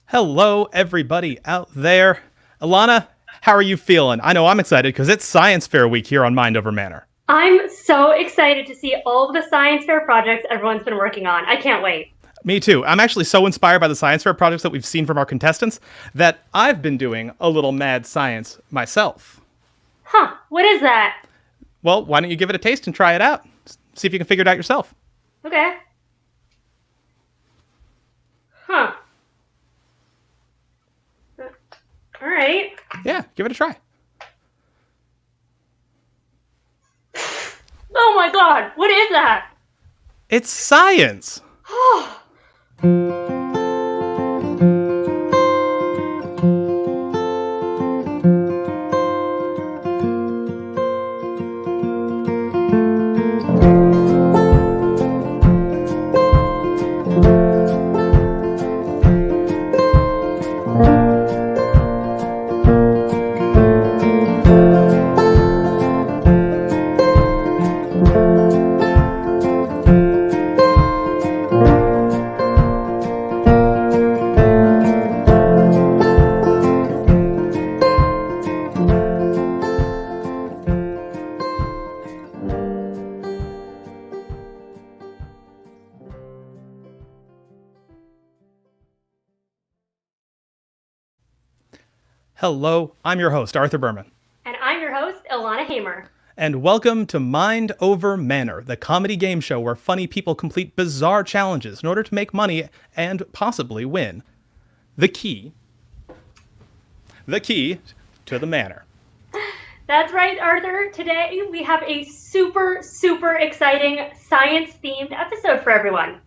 Hello, everybody out there. Alana, how are you feeling? I know I'm excited because it's Science Fair week here on Mind Over Manor. I'm so excited to see all of the science fair projects everyone's been working on. I can't wait. Me too. I'm actually so inspired by the Science Fair projects that we've seen from our contestants that I've been doing a little mad science myself. Huh, what is that? Well, why don't you give it a taste and try it out? See if you can figure it out yourself. Okay. Huh. All right. Yeah, give it a try. Oh my god, what is that? It's science. Hello, I'm your host, Arthur Berman. And I'm your host, Ilana Hamer. And welcome to Mind Over Manor, the comedy game show where funny people complete bizarre challenges in order to make money and possibly win. The key to the manor. That's right, Arthur. Today we have a super exciting science-themed episode for everyone.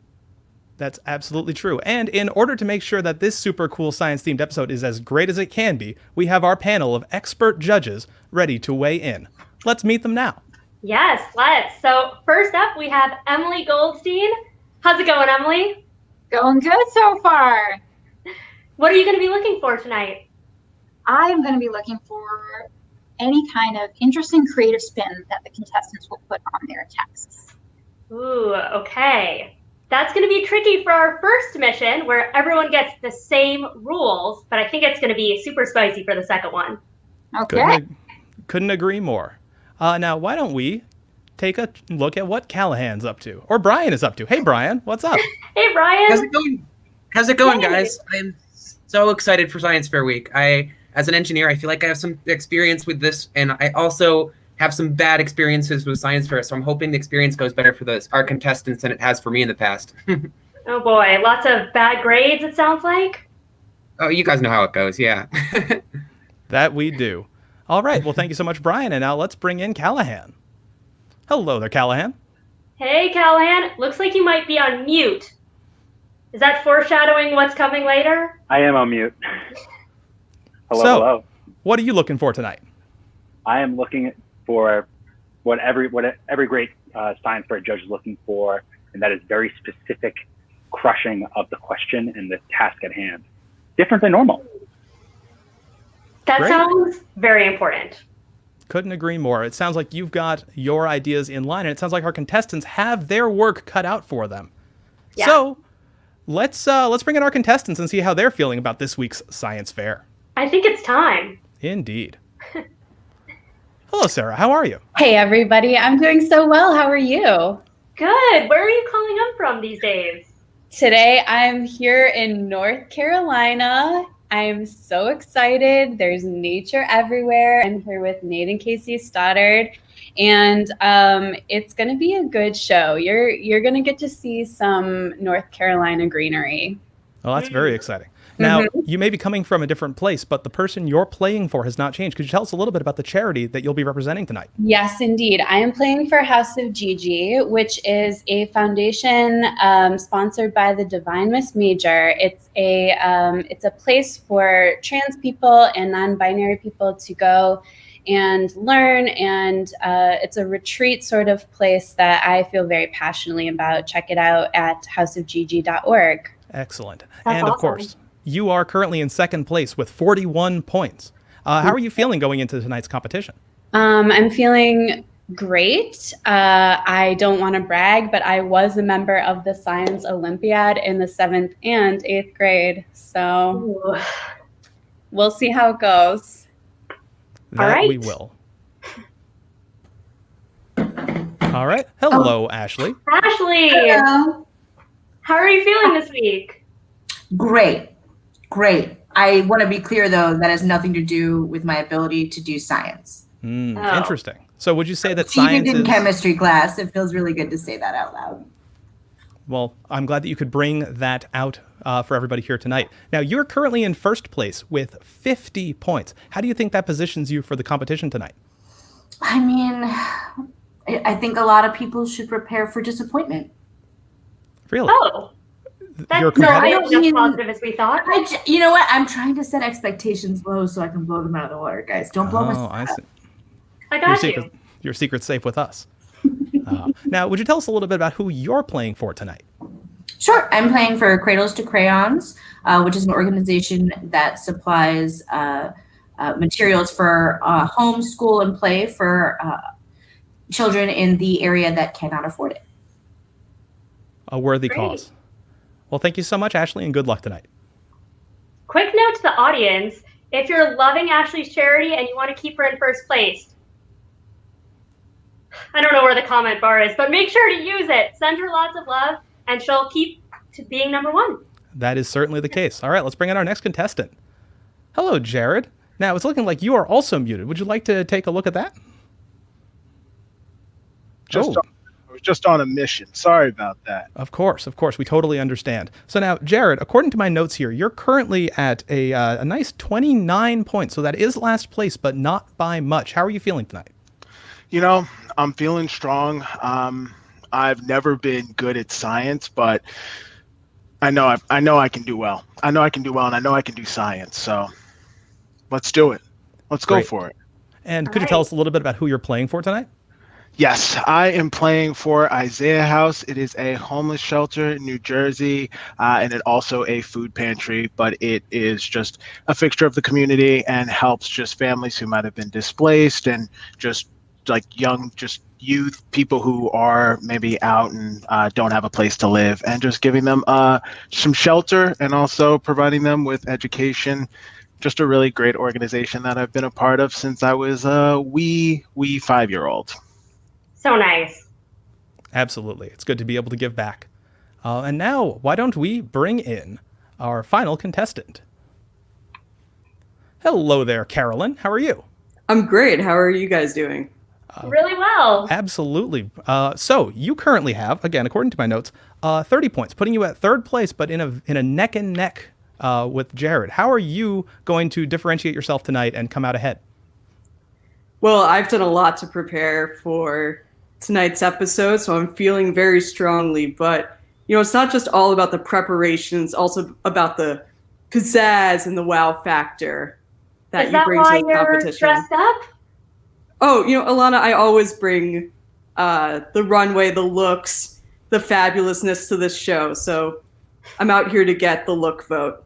That's absolutely true. And in order to make sure that this super cool science-themed episode is as great as it can be, we have our panel of expert judges ready to weigh in. Let's meet them now. Yes, let's. So first up, we have Emily Goldstein. How's it going, Emily? Going good so far. What are you going to be looking for tonight? I'm going to be looking for any kind of interesting creative spin that the contestants will put on their texts. Ooh, okay. That's going to be tricky for our first mission where everyone gets the same rules, but I think it's going to be super spicy for the second one. Okay. Couldn't agree more. Now, why don't we take a look at what Callahan's up to, or Brian is up to. Hey, Brian, what's up? Hey, Brian. How's it going, Hey. guys? I'm so excited for Science Fair Week. As an engineer, I feel like I have some experience with this, and I also have some bad experiences with Science Fair, so I'm hoping the experience goes better for our contestants than it has for me in the past. Oh boy, lots of bad grades, it sounds like. Oh, you guys know how it goes, yeah. That we do. All right, well, thank you so much, Brian, and now let's bring in Callahan. Hello there, Callahan. Hey, Callahan. Looks like you might be on mute. Is that foreshadowing what's coming later? I am on mute. Hello. What are you looking for tonight? I am looking for what every great science fair judge is looking for, and that is very specific crushing of the question and the task at hand. Different than normal. That Great. sounds very important. Couldn't agree more. It sounds like you've got your ideas in line, and it sounds like our contestants have their work cut out for them. Yeah. So let's bring in our contestants and see how they're feeling about this week's science fair. I think it's time. Indeed. Hello, Sarah. How are you? Hey, everybody. I'm doing so well. How are you? Good. Where are you calling up from these days? Today, I'm here in North Carolina. I'm so excited. There's nature everywhere. I'm here with Nate and Casey Stoddard, and it's going to be a good show. You're going to get to see some North Carolina greenery. Oh, that's very exciting. Now, you may be coming from a different place, but the person you're playing for has not changed. Could you tell us a little bit about the charity that you'll be representing tonight? Yes, indeed. I am playing for House of Gigi, which is a foundation sponsored by the Divine Miss Major. It's a place for trans people and non-binary people to go and learn, and it's a retreat sort of place that I feel very passionately about. Check it out at houseofgigi.org. Excellent. That's and of awesome. course, you are currently in second place with 41 points. How are you feeling going into tonight's competition? I'm feeling great. I don't want to brag, but I was a member of the Science Olympiad in the 7th and 8th grade. So Ooh. we'll see how it goes. That we right. will. All right. Hello, Ashley. Ashley, Hello. how are you feeling this week? Great. I want to be clear, though, that has nothing to do with my ability to do science. Oh. Interesting. So would you say that Cheated science in is... chemistry class. It feels really good to say that out loud. Well, I'm glad that you could bring that out for everybody here tonight. Now, you're currently in first place with 50 points. How do you think that positions you for the competition tonight? I mean, I think a lot of people should prepare for disappointment. Really? Oh, that's You're not competitive? as positive as we thought. You know what? I'm trying to set expectations low so I can blow them out of the water, guys. Don't blow my Oh, I stuff see. I Your got secret, you. your secret's safe with us. Now, would you tell us a little bit about who you're playing for tonight? Sure. I'm playing for Cradles to Crayons, which is an organization that supplies materials for home, school, and play for children in the area that cannot afford it. A worthy Great. cause. Well, thank you so much, Ashley, and good luck tonight. Quick note to the audience, if you're loving Ashley's charity and you want to keep her in first place, I don't know where the comment bar is, but make sure to use it. Send her lots of love and she'll keep to being number one. That is certainly the case. All right, let's bring in our next contestant. Hello, Jared. Now, it's looking like you are also muted. Would you like to take a look at that? I was just on a mission. Sorry about that. Of course. We totally understand. So now, Jared, according to my notes here, you're currently at a nice 29 points. So that is last place, but not by much. How are you feeling tonight? You know, I'm feeling strong. I've never been good at science, but I know I can do well. And I know I can do science. So let's do it. Let's go Great. for it. And could you tell us a little bit about who you're playing for tonight? Yes, I am playing for Isaiah House. It is a homeless shelter in New Jersey, and it also a food pantry, but it is just a fixture of the community and helps just families who might have been displaced and just like young, just youth, people who are maybe out and don't have a place to live, and just giving them some shelter and also providing them with education. Just a really great organization that I've been a part of since I was a wee 5-year-old. So nice. Absolutely. It's good to be able to give back. And now, why don't we bring in our final contestant? Hello there, Carolyn. How are you? I'm great. How are you guys doing? Really well. Absolutely. So you currently have, again, according to my notes, 30 points, putting you at third place, but in a neck and neck with Jared. How are you going to differentiate yourself tonight and come out ahead? Well, I've done a lot to prepare for tonight's episode, so I'm feeling very strongly. But, it's not just all about the preparation. It's also about the pizzazz and the wow factor that Is you that bring why to the you're competition. dressed up? Oh, Alana, I always bring the runway, the looks, the fabulousness to this show. So I'm out here to get the look vote.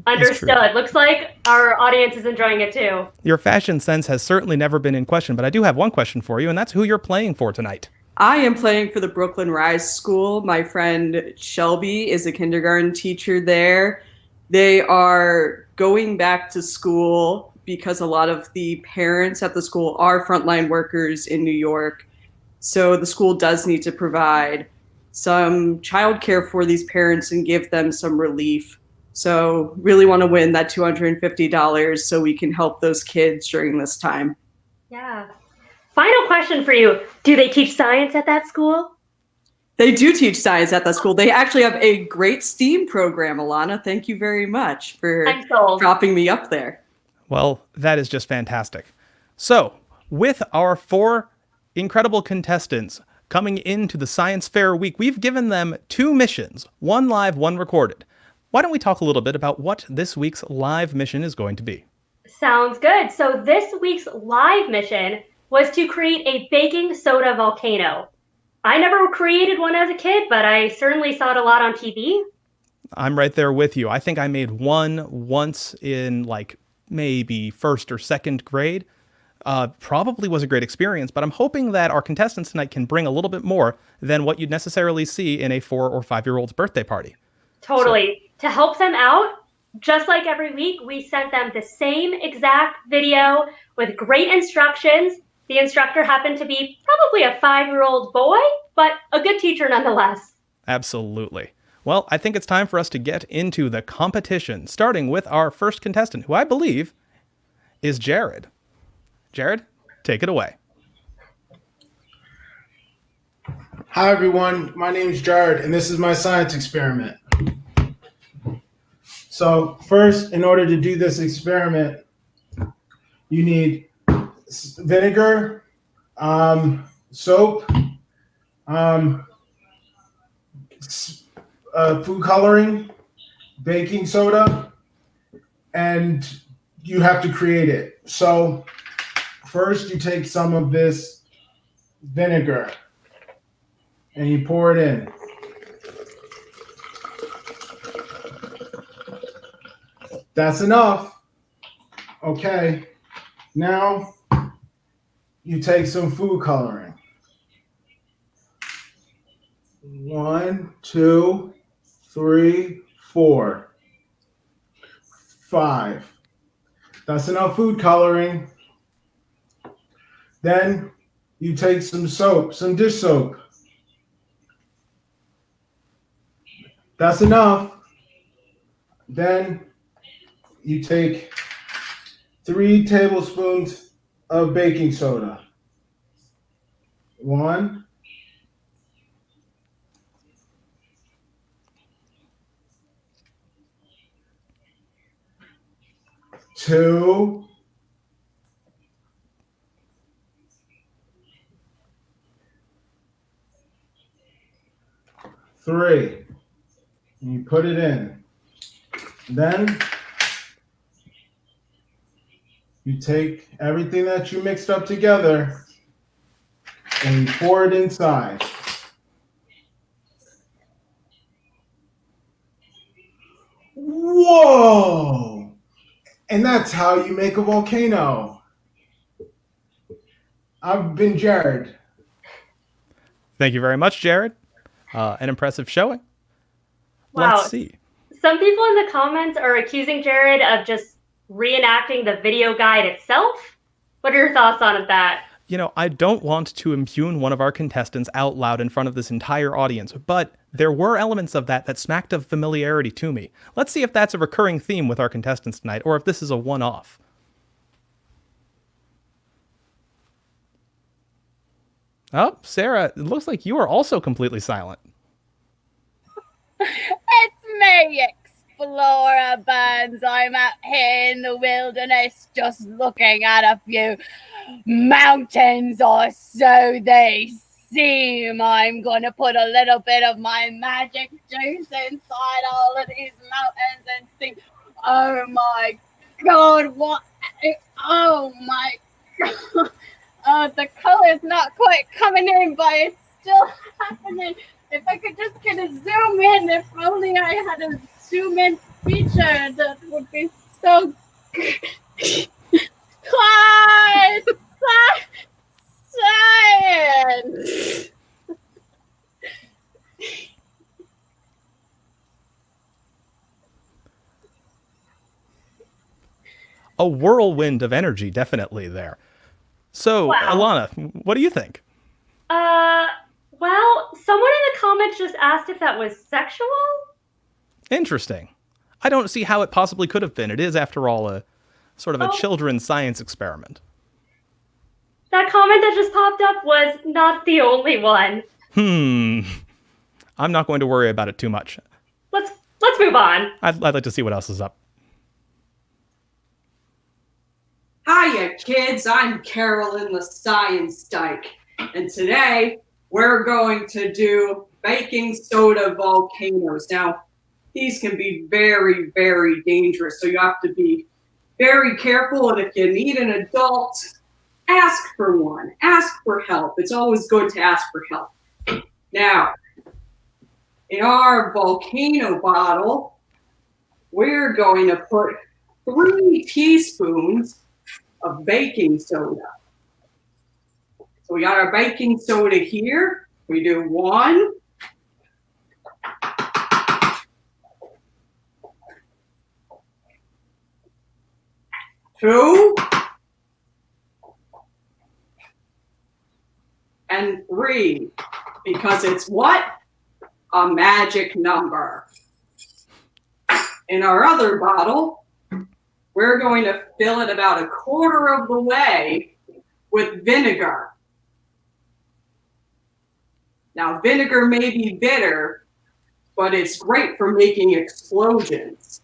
Understood. Looks like our audience is enjoying it too. Your fashion sense has certainly never been in question, but I do have one question for you, and that's who you're playing for tonight. I am playing for the Brooklyn Rise School. My friend Shelby is a kindergarten teacher there. They are going back to school because a lot of the parents at the school are frontline workers in New York. So the school does need to provide some childcare for these parents and give them some relief. So really want to win that $250 so we can help those kids during this time. Yeah. Final question for you. Do they teach science at that school? They do teach science at that school. They actually have a great STEAM program, Alana. Thank you very much for dropping me up there. Well, that is just fantastic. So, with our 4 incredible contestants coming into the Science Fair week, we've given them 2 missions, 1 live, 1 recorded. Why don't we talk a little bit about what this week's live mission is going to be? Sounds good. So this week's live mission was to create a baking soda volcano. I never created one as a kid, but I certainly saw it a lot on TV. I'm right there with you. I think I made one once in maybe 1st or 2nd grade. probably was a great experience, but I'm hoping that our contestants tonight can bring a little bit more than what you'd necessarily see in a 4 or 5-year-old's birthday party. Totally. To help them out, just like every week, we sent them the same exact video with great instructions. The instructor happened to be probably a 5-year-old boy, but a good teacher nonetheless. Absolutely. Well, I think it's time for us to get into the competition, starting with our first contestant, who I believe is Jared. Jared, take it away. Hi, everyone. My name is Jared, and this is my science experiment. So first, in order to do this experiment, you need vinegar, soap, food coloring, baking soda, and you have to create it. So first, you take some of this vinegar and you pour it in. That's enough. Okay. Now you take some food coloring. 1, 2, 3, 4, 5. That's enough food coloring. Then you take some soap, some dish soap. That's enough. Then you take 3 tablespoons of baking soda. 1, 2, 3. And you put it in. Then you take everything that you mixed up together and you pour it inside. Whoa! And that's how you make a volcano. I've been Jared. Thank you very much, Jared. An impressive showing. Wow. Let's see. Some people in the comments are accusing Jared of just reenacting the video guide itself. What are your thoughts on that? You know, I don't want to impugn one of our contestants out loud in front of this entire audience, but there were elements of that smacked of familiarity to me. Let's see if that's a recurring theme with our contestants tonight, or if this is a one-off. Oh, Sarah, it looks like you are also completely silent. It's me, Explorer Burns. I'm out here in the wilderness just looking at a few mountains, or so they seem. I'm going to put a little bit of my magic juice inside all of these mountains and see. Oh my God, what? Oh my God. The color's not quite coming in, but it's still happening. If I could just get a zoom in, if only I had a zoom in feature, that would be so Hi, science. A whirlwind of energy, definitely there. So, Wow. Alana, what do you think? Well, someone in the comments just asked if that was sexual. Interesting. I don't see how it possibly could have been. It is, after all, a sort of a children's science experiment. That comment that just popped up was not the only one. I'm not going to worry about it too much. Let's move on. I'd like to see what else is up. Hiya, kids. I'm Carolyn the Science Dyke, and today we're going to do baking soda volcanoes. Now, these can be very, very dangerous, so you have to be very careful, and if you need an adult, ask for one. Ask for help. It's always good to ask for help. Now, in our volcano bottle, we're going to put 3 teaspoons of baking soda. So we got our baking soda here. We do 1, 2, and 3, because it's what? A magic number. In our other bottle, we're going to fill it about 1/4 of the way with vinegar. Now, vinegar may be bitter, but it's great for making explosions.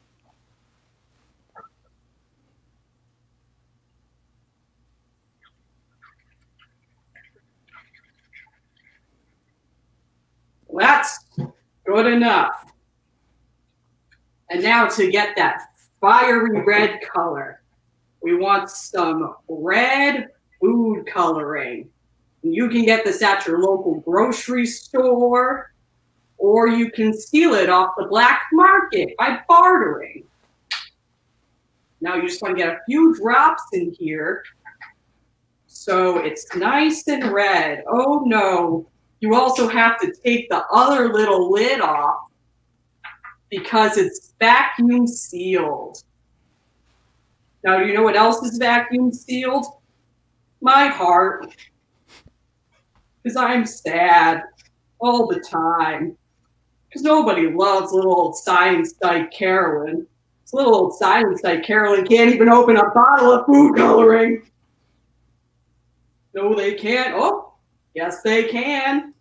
That's good enough. And now to get that fiery red color, we want some red food coloring. And you can get this at your local grocery store, or you can steal it off the black market by bartering. Now you just want to get a few drops in here so it's nice and red. Oh no, you also have to take the other little lid off because it's vacuum sealed. Now, do you know what else is vacuum sealed? My heart. Because I'm sad all the time. Because nobody loves little old science dyke Carolyn. This little old science dyke Carolyn can't even open a bottle of food coloring. No, they can't. Oh, yes, they can.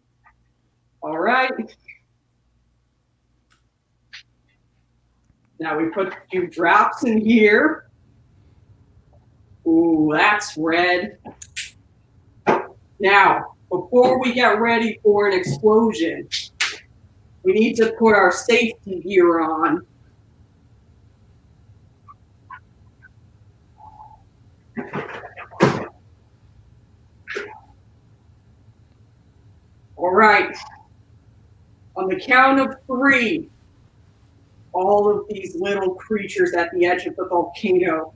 All right. Now we put a few drops in here. Ooh, that's red. Now, before we get ready for an explosion, we need to put our safety gear on. All right. On the count of 3, all of these little creatures at the edge of the volcano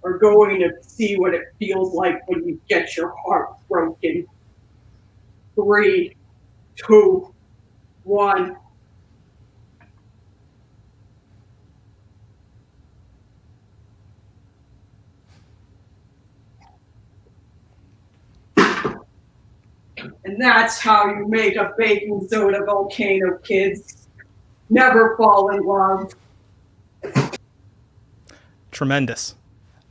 are going to see what it feels like when you get your heart broken. 3, 2, 1. And that's how you make a baking soda volcano, kids. Never fall in love. Tremendous.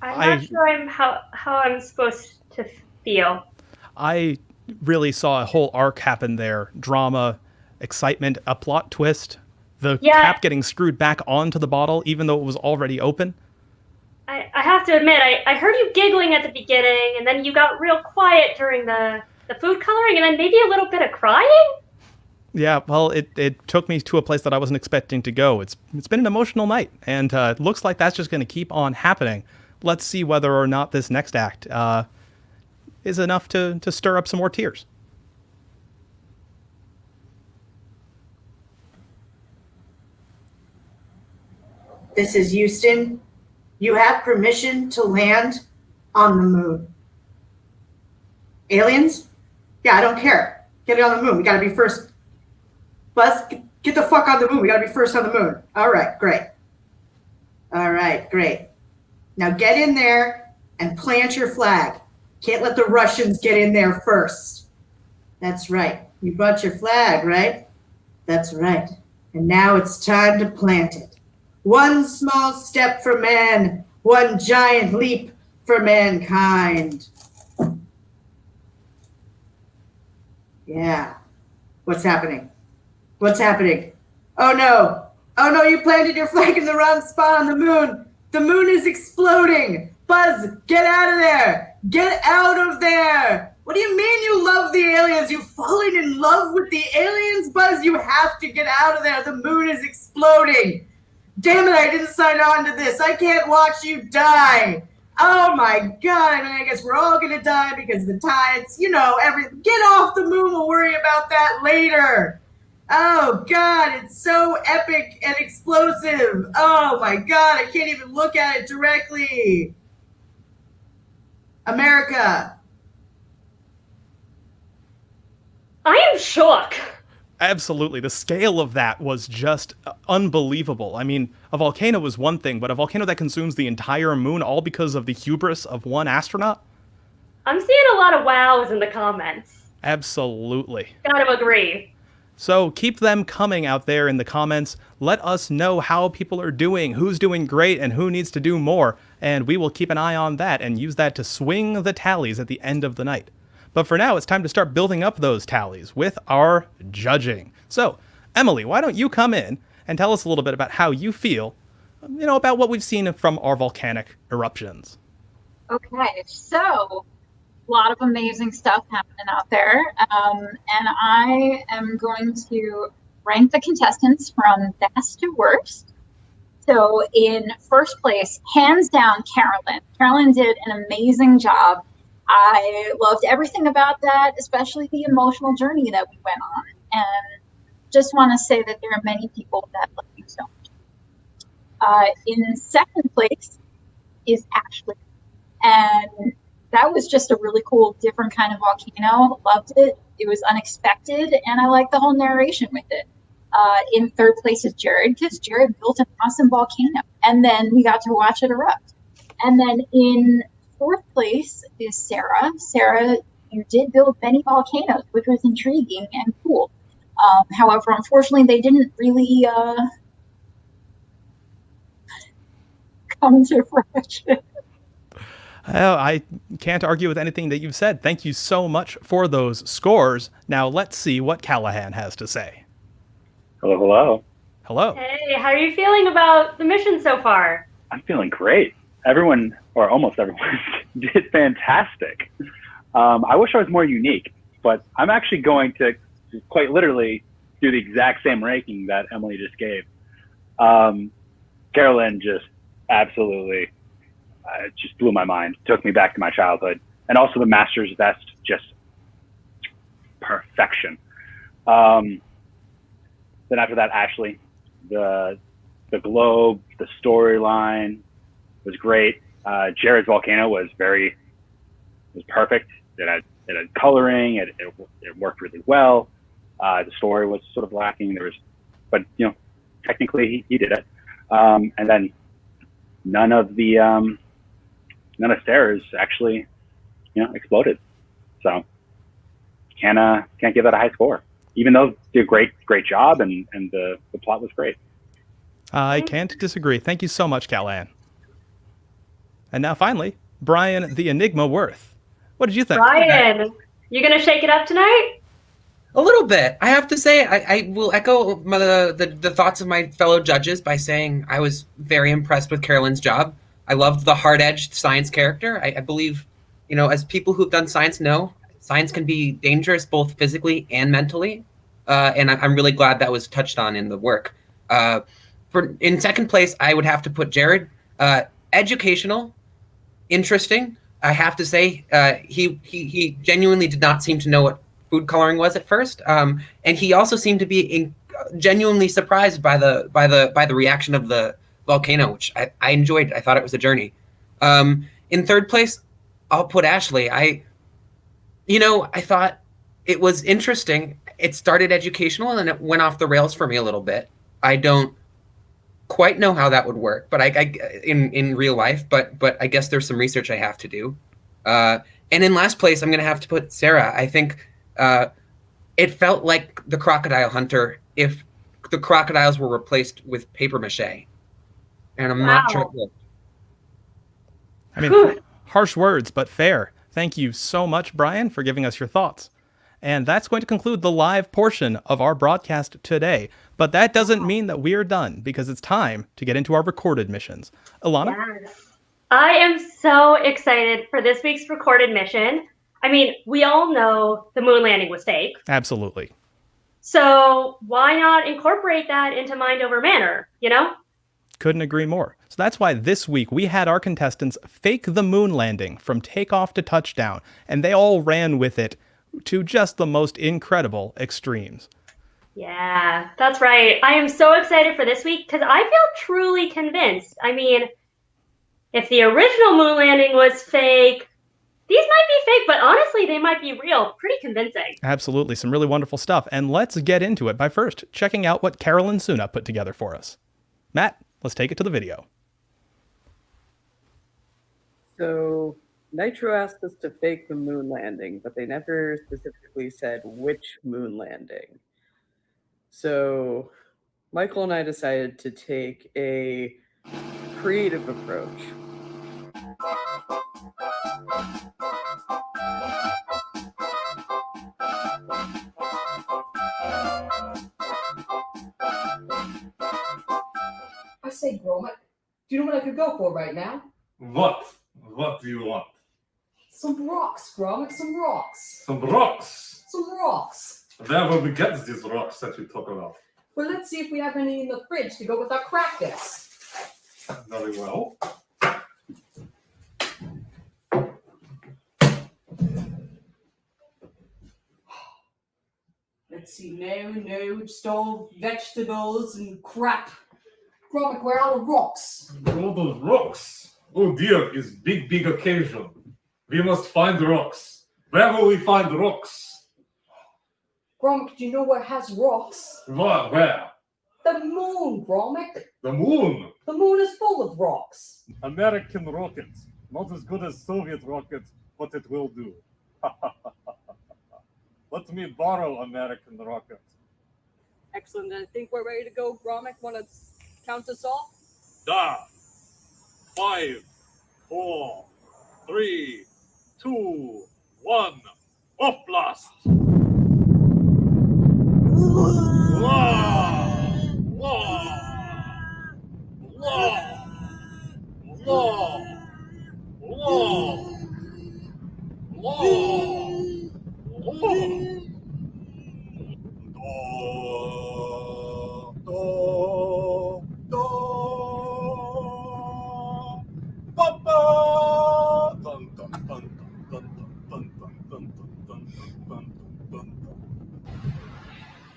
I'm not sure how I'm supposed to feel. I really saw a whole arc happen there. Drama, excitement, a plot twist, the cap getting screwed back onto the bottle even though it was already open. I have to admit, I heard you giggling at the beginning, and then you got real quiet during the food coloring, and then maybe a little bit of crying? Yeah, well, it took me to a place that I wasn't expecting to go. It's been an emotional night, and it looks like that's just going to keep on happening. Let's see whether or not this next act is enough to stir up some more tears. This is Houston. You have permission to land on the moon. Aliens? Yeah, I don't care. Get it on the moon. We gotta be first. Buzz, get the fuck on the moon. We gotta be first on the moon. All right, great. All right, great. Now get in there and plant your flag. Can't let the Russians get in there first. That's right. You brought your flag, right? That's right. And now it's time to plant it. One small step for man, one giant leap for mankind. Yeah. What's happening? What's happening? Oh no. Oh no, you planted your flag in the wrong spot on the moon. The moon is exploding. Buzz, get out of there. Get out of there. What do you mean you love the aliens? You've fallen in love with the aliens? Buzz, you have to get out of there. The moon is exploding. Damn it, I didn't sign on to this. I can't watch you die. Oh my God. I mean, I guess we're all going to die because the tides, get off the moon. We'll worry about that later. Oh God, it's so epic and explosive. Oh my God, I can't even look at it directly. America. I am shook. Absolutely. The scale of that was just unbelievable. I mean, a volcano is one thing, but a volcano that consumes the entire moon all because of the hubris of one astronaut? I'm seeing a lot of wows in the comments. Absolutely. Gotta agree. So keep them coming out there in the comments. Let us know how people are doing, who's doing great, and who needs to do more. And we will keep an eye on that and use that to swing the tallies at the end of the night. But for now, it's time to start building up those tallies with our judging. So, Emily, why don't you come in and tell us a little bit about how you feel, about what we've seen from our volcanic eruptions. Okay, so a lot of amazing stuff happening out there. And I am going to rank the contestants from best to worst. So in first place, hands down, Carolyn. Carolyn did an amazing job. I loved everything about that, especially the emotional journey that we went on. And just want to say that there are many people that love you so much. In second place is Ashley. And that was just a really cool, different kind of volcano. Loved it. It was unexpected, and I like the whole narration with it. In third place is Jared, because Jared built an awesome volcano, and then we got to watch it erupt. And then in fourth place is Sarah. Sarah, you did build many volcanoes, which was intriguing and cool. However, unfortunately, they didn't really come to fruition. I can't argue with anything that you've said. Thank you so much for those scores. Now let's see what Callahan has to say. Hello, hello. Hello. Hey, how are you feeling about the mission so far? I'm feeling great. Everyone, or almost everyone, did fantastic. I wish I was more unique, but I'm actually going to quite literally do the exact same ranking that Emily just gave. Carolyn just absolutely just blew my mind, took me back to my childhood. And also the Master's Vest, just perfection. Then after that, Ashley, the globe, the storyline was great. Jared's volcano was perfect. It had coloring. It worked really well. The story was sort of lacking. But technically he did it. And then none of Sarah's actually, exploded. So can't give that a high score, even though they did a great job and the plot was great. I can't disagree. Thank you so much, Callahan. And now finally, Brian the Enigma Worth. What did you think? Brian, you gonna shake it up tonight? A little bit. I have to say, I will echo the thoughts of my fellow judges by saying I was very impressed with Carolyn's job. I loved the hard-edged science character. I believe, as people who've done science know, science can be dangerous both physically and mentally. And I'm really glad that was touched on in the work. In second place, I would have to put Jared. Educational, interesting. I have to say, he genuinely did not seem to know what food coloring was at first, and he also seemed to be genuinely surprised by the reaction of the volcano, which I enjoyed. I thought it was a journey. In third place, I'll put Ashley. I thought it was interesting. It started educational and it went off the rails for me a little bit. I don't quite know how that would work, but in real life, but I guess there's some research I have to do. And in last place, I'm going to have to put Sarah. I think it felt like the Crocodile Hunter if the crocodiles were replaced with paper mache. And I'm not sure it worked. I mean, harsh words, but fair. Thank you so much, Brian, for giving us your thoughts. And that's going to conclude the live portion of our broadcast today. But that doesn't mean that we're done, because it's time to get into our recorded missions. Ilana? Yes. I am so excited for this week's recorded mission. I mean, we all know the moon landing was fake. Absolutely. So why not incorporate that into Mind Over Manor, Couldn't agree more. So that's why this week we had our contestants fake the moon landing from takeoff to touchdown, and they all ran with it to just the most incredible extremes. Yeah, that's right. I am so excited for this week because I feel truly convinced. I mean, if the original moon landing was fake, These might be fake, but honestly, they might be real. Pretty convincing. Absolutely. Some really wonderful stuff. And let's get into it by first checking out what Carolyn Suna put together for us. Matt, let's take it to the video. So Nitro asked us to fake the moon landing, but they never specifically said which moon landing. So Michael and I decided to take a creative approach. I say, Gromit, do you know what I could go for right now? What? What do you want? Some rocks, Gromit, some rocks. Some rocks? Some rocks. Where will we get these rocks that you talk about? Well, let's see if we have any in the fridge to go with our crackers. Very well. Let's see, no, just all vegetables and crap. Gromit, where are the rocks? All those rocks? Oh dear, it's big occasion. We must find rocks. Where will we find rocks? Gromit, do you know where has rocks? Where? The moon, Gromit. The moon? The moon is full of rocks. American rocket. Not as good as Soviet rocket, but it will do. Let me borrow American rocket. Excellent, I think we're ready to go. Gromit, want to count us off? Da! 5, 4, 3, 2, 1. Off blast!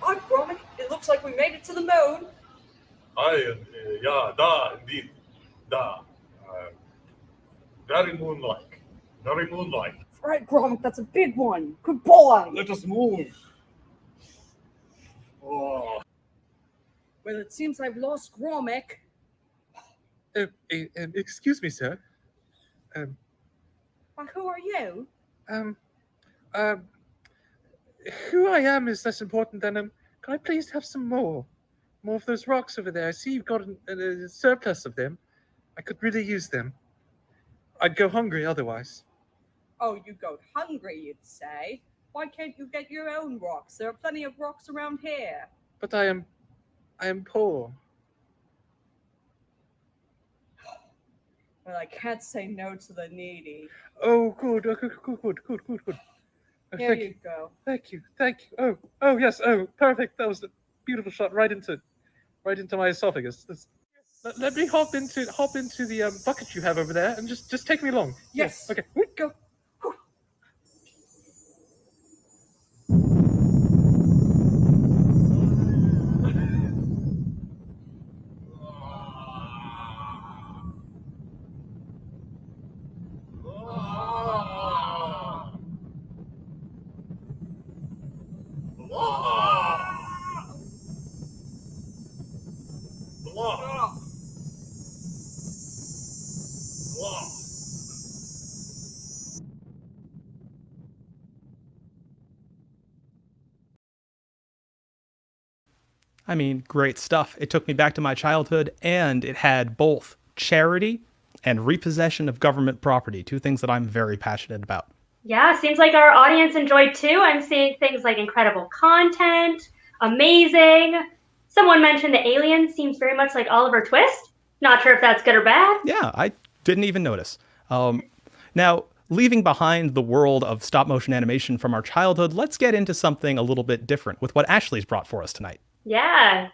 Hi, Gromit, it looks like we made it to the moon. Yeah, da, indeed. Da. Very moon-like. Very moon-like. Right, Gromit, that's a big one. Good boy. Let us move. Oh. Well, it seems I've lost Gromit. Excuse me, sir. Well, who are you? Who I am is less important than can I please have some more of those rocks over there? I see you've got a surplus of them. I could really use them. I'd go hungry otherwise. Oh, you go hungry, you'd say. Why can't you get your own rocks? There are plenty of rocks around here. But I am poor. Well, I can't say no to the needy. Oh, good. Good. Here you go. Thank you. Oh, yes. Oh, perfect. That was a beautiful shot right into my esophagus. Let me hop into the bucket you have over there and just take me along. Yes. Okay. Go. I mean, great stuff. It took me back to my childhood, and it had both charity and repossession of government property, two things that I'm very passionate about. Yeah, seems like our audience enjoyed too. I'm seeing things like incredible content, amazing. Someone mentioned the alien seems very much like Oliver Twist. Not sure if that's good or bad. Yeah, I didn't even notice. Now, leaving behind the world of stop motion animation from our childhood, let's get into something a little bit different with what Ashley's brought for us tonight. Yeah.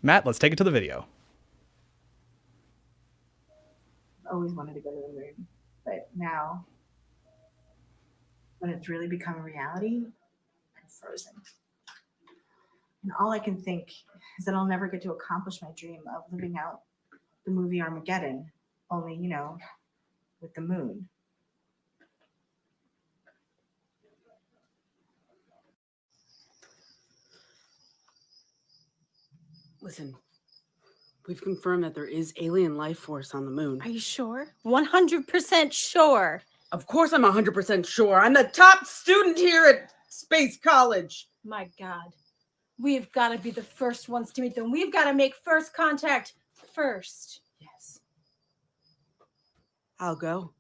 Matt, let's take it to the video. Always wanted to go to the moon, but now, when it's really become a reality, I'm frozen. And all I can think is that I'll never get to accomplish my dream of living out the movie Armageddon, only, with the moon. Listen, we've confirmed that there is alien life force on the moon. Are you sure? 100% sure. Of course I'm 100% sure. I'm the top student here at Space College. My God. We've got to be the first ones to meet them. We've got to make first contact first. Yes. I'll go.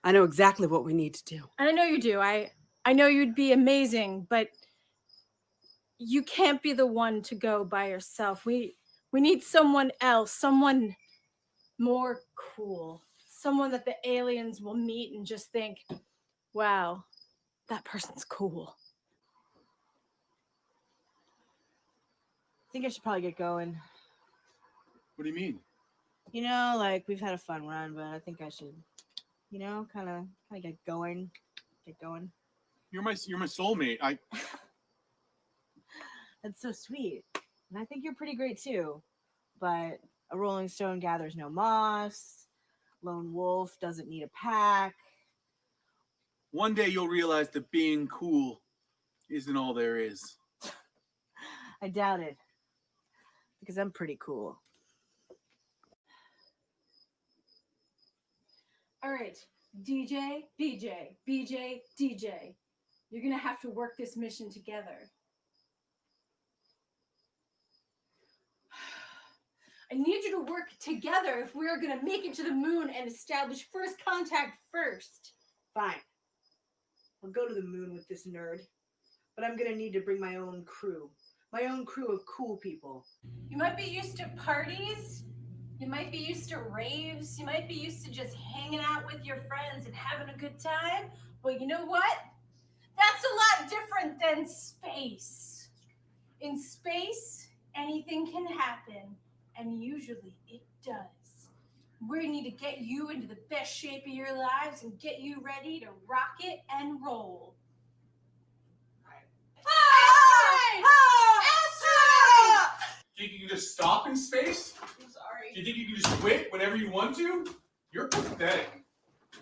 I know exactly what we need to do. And I know you do. I know you'd be amazing, but you can't be the one to go by yourself. We need someone else, someone more cool, someone that the aliens will meet and just think, wow, that person's cool. I think I should probably get going. What do you mean? You know, like we've had a fun run, but I think I should, you know, kind of get going. You're my soulmate. That's so sweet, and I think you're pretty great too. But a rolling stone gathers no moss. Lone wolf doesn't need a pack. One day you'll realize that being cool isn't all there is. I doubt it, because I'm pretty cool. All right, DJ, BJ, BJ, DJ. You're going to have to work this mission together. I need you to work together if we're going to make it to the moon and establish first contact first. Fine. I'll go to the moon with this nerd, but I'm going to need to bring my own crew of cool people. You might be used to parties. You might be used to raves. You might be used to just hanging out with your friends and having a good time. But you know what? That's a lot different than space. In space, anything can happen, and usually it does. We need to get you into the best shape of your lives and get you ready to rock it and roll. Do you think you can just stop in space? I'm sorry. Do you think you can just quit whenever you want to? You're pathetic.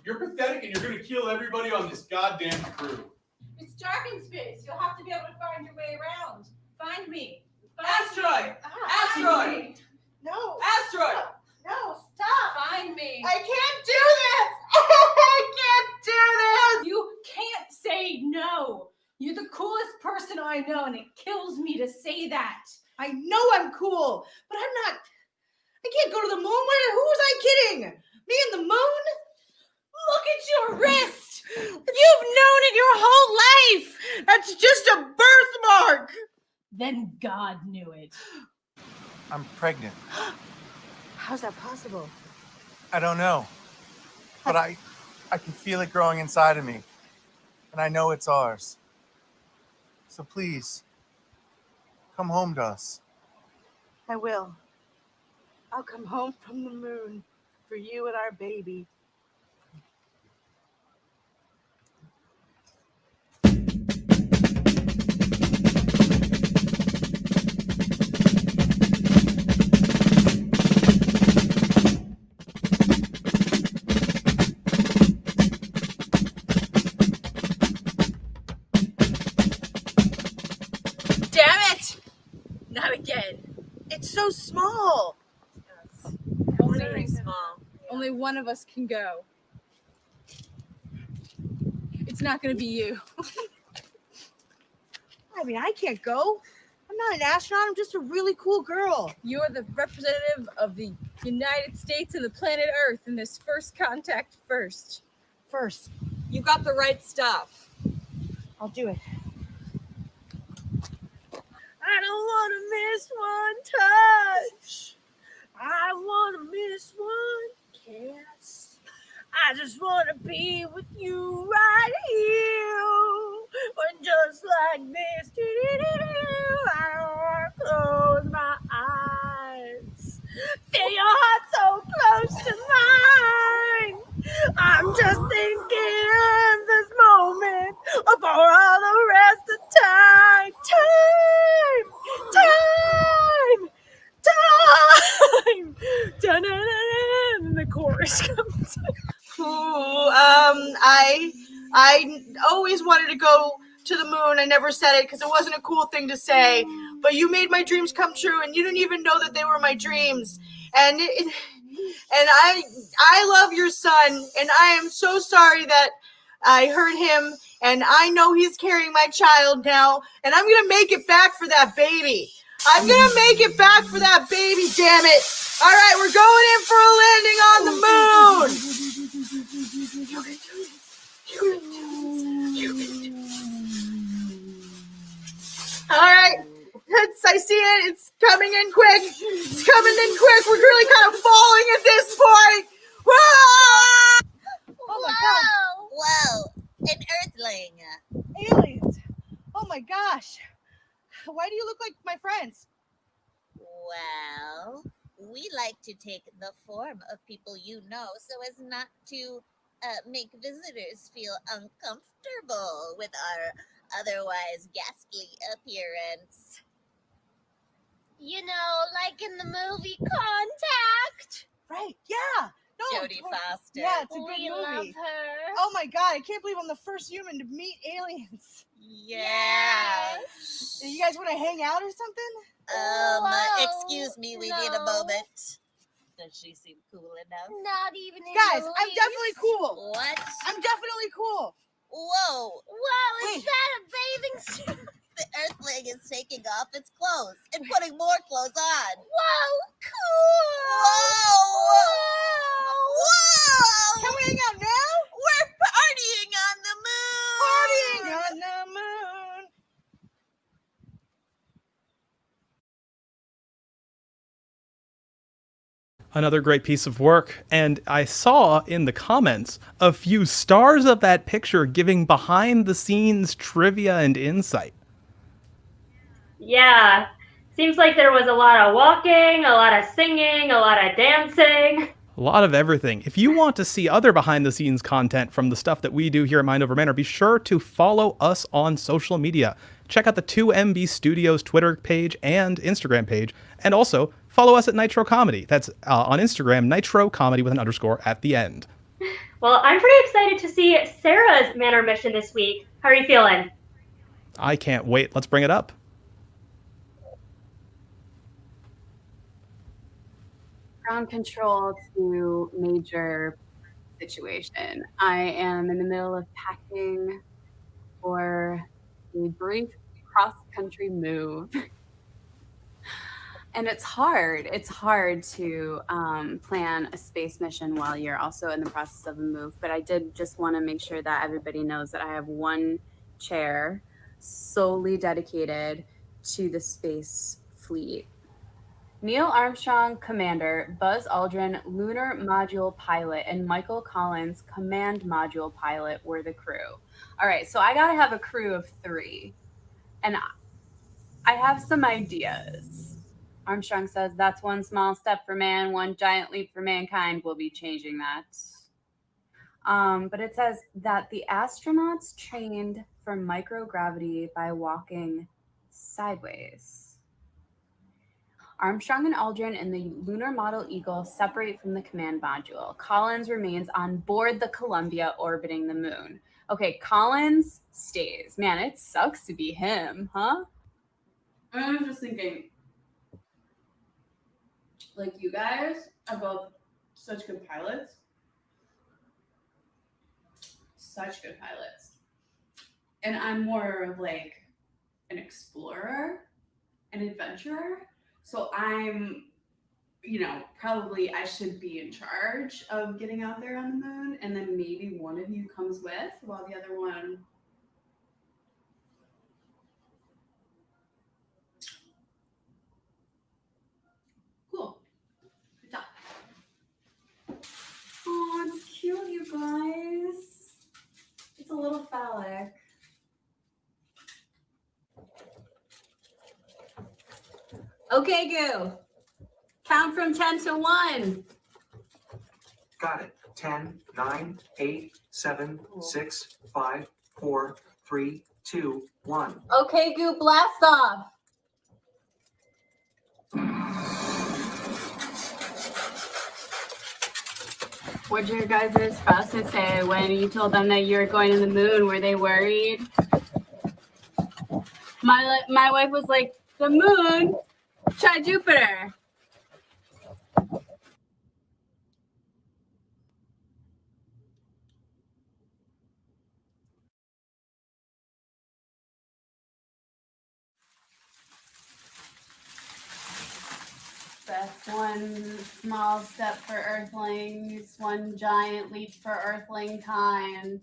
You're pathetic, and you're going to kill everybody on this goddamn crew. It's dark in space. You'll have to be able to find your way around. Find me. Asteroid! Asteroid! No. Asteroid! No, stop. Find me. I can't do this! I can't do this! You can't say no. You're the coolest person I know, and it kills me to say that. I know I'm cool, but I can't go to the moon. Who was I kidding? Me and the moon? Look at your wrist. You've known it your whole life. That's just a birthmark. Then God knew it. I'm pregnant. How's that possible? I don't know. But I can feel it growing inside of me. And I know it's ours. So please, come home to us. I will. I'll come home from the moon for you and our baby. Damn it! Not again. It's so small. Only small. Only one of us can go. It's not going to be you. I mean, I can't go. I'm not an astronaut. I'm just a really cool girl. You're the representative of the United States and the planet Earth in this first contact first. First. You got the right stuff. I'll do it. I don't want to miss one touch. I want to miss one kiss. I just want to be with you right here. Or just like this. I don't want to close my eyes. Feel your heart so close to mine. I'm just thinking of this moment for all the rest of time. Time. And the chorus comes. I always wanted to go to the moon. I never said it because it wasn't a cool thing to say. but you made my dreams come true, and you didn't even know that they were my dreams. And I love your son, and I am so sorry that I hurt him, and I know he's carrying my child now, and I'm gonna make it back for that baby. I'm gonna make it back for that baby, damn it. All right, we're going in for a landing on the moon. You can do this. You can do this. You can do this. All right. I see it. It's coming in quick. It's coming in quick. We're really kind of falling at this point. Whoa! Oh my God. Whoa, an earthling. Aliens. Oh my gosh. Why do you look like my friends? Well, we like to take the form of people you know so as not to make visitors feel uncomfortable with our otherwise ghastly appearance. You know, like in the movie Contact. Right, yeah. No, Jodie Foster. Yeah, it's a good We movie. love her. Oh my God, I can't believe I'm the first human to meet aliens. Yeah. You guys want to hang out or something? Excuse me, we need a moment. Does she seem cool enough? Not even in Guys, the I'm definitely cool. What? I'm definitely cool. Whoa. Whoa, is that a bathing suit? The earthling is taking off its clothes and putting more clothes on. Whoa, cool. Whoa. Can we hang out now? We're partying on the moon. Partying on the moon. Another great piece of work, and I saw in the comments a few stars of that picture giving behind-the-scenes trivia and insight. Yeah. Seems like there was a lot of walking, a lot of singing, a lot of dancing. A lot of everything. If you want to see other behind-the-scenes content from the stuff that we do here at Mind Over Manor, be sure to follow us on social media. Check out the 2MB Studios Twitter page and Instagram page, and also follow us at Nitro Comedy. That's on Instagram, Nitro Comedy with an underscore at the end. Well, I'm pretty excited to see Sarah's Manor mission this week. How are you feeling? I can't wait. Let's bring it up. Ground control to major situation. I am in the middle of packing for a brief cross-country move. And it's hard. It's hard to plan a space mission while you're also in the process of a move. But I did just want to make sure that everybody knows that I have one chair solely dedicated to the space fleet. Neil Armstrong, Commander, Buzz Aldrin, Lunar Module Pilot, and Michael Collins, Command Module Pilot were the crew. All right, so I gotta have a crew of 3. And I have some ideas. Armstrong says, that's one small step for man, one giant leap for mankind. We'll be changing that. But it says that the astronauts trained for microgravity by walking sideways. Armstrong and Aldrin and the Lunar Model Eagle separate from the command module. Collins remains on board the Columbia orbiting the moon. Okay, Collins stays. Man, it sucks to be him, huh? I was just thinking, like, you guys are both such good pilots. Such good pilots. And I'm more of like an explorer, an adventurer. So I'm, probably I should be in charge of getting out there on the moon. And then maybe one of you comes with while the other one. Cool. Good job. Oh, it's cute, you guys. It's a little phallic. Okay, Goo. Count from 10 to 1. Got it. 10, 9, 8, 7, 6, 5, 4, 3, 2, 1. Okay, Goo, blast off. What did your guys' spouses say when you told them that you were going to the moon? Were they worried? My wife was like, The moon. Try Jupiter. That's one small step for Earthlings, one giant leap for Earthling kind.